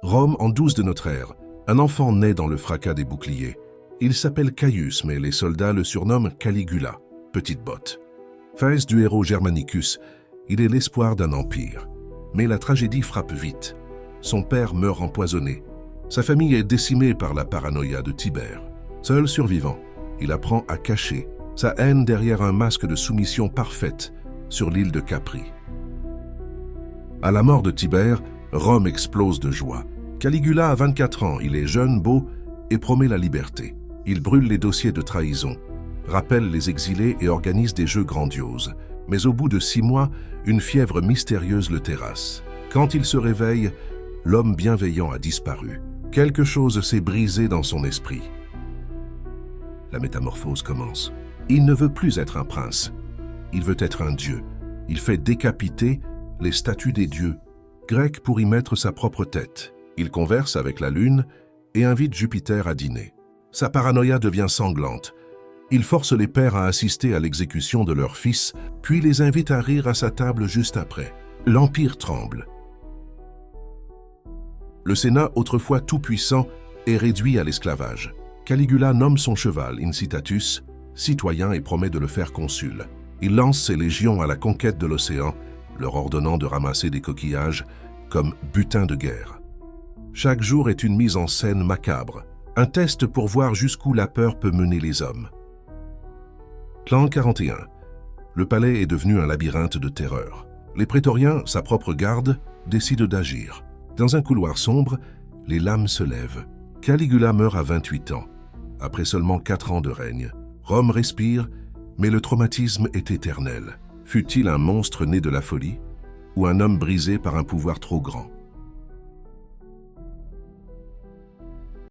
Rome en 12 de notre ère. Un enfant naît dans le fracas des boucliers. Il s'appelle Caius, mais les soldats le surnomment Caligula, petite botte. Fils du héros Germanicus, il est l'espoir d'un empire. Mais la tragédie frappe vite. Son père meurt empoisonné. Sa famille est décimée par la paranoïa de Tibère. Seul survivant, il apprend à cacher sa haine derrière un masque de soumission parfaite sur l'île de Capri. À la mort de Tibère, Rome explose de joie. Caligula a 24 ans, il est jeune, beau et promet la liberté. Il brûle les dossiers de trahison, rappelle les exilés et organise des jeux grandioses. Mais au bout de 6 mois, une fièvre mystérieuse le terrasse. Quand il se réveille, l'homme bienveillant a disparu. Quelque chose s'est brisé dans son esprit. La métamorphose commence. Il ne veut plus être un prince. Il veut être un dieu. Il fait décapiter les statues des dieux grecs pour y mettre sa propre tête. Il converse avec la lune et invite Jupiter à dîner. Sa paranoïa devient sanglante. Il force les pères à assister à l'exécution de leurs fils, puis les invite à rire à sa table juste après. L'Empire tremble. Le Sénat, autrefois tout-puissant, est réduit à l'esclavage. Caligula nomme son cheval, Incitatus, citoyen et promet de le faire consul. Il lance ses légions à la conquête de l'océan, leur ordonnant de ramasser des coquillages comme butin de guerre. Chaque jour est une mise en scène macabre, un test pour voir jusqu'où la peur peut mener les hommes. L'an 41. Le palais est devenu un labyrinthe de terreur. Les prétoriens, sa propre garde, décident d'agir. Dans un couloir sombre, les lames se lèvent. Caligula meurt à 28 ans. Après seulement 4 ans de règne, Rome respire, mais le traumatisme est éternel. Fut-il un monstre né de la folie ou un homme brisé par un pouvoir trop grand?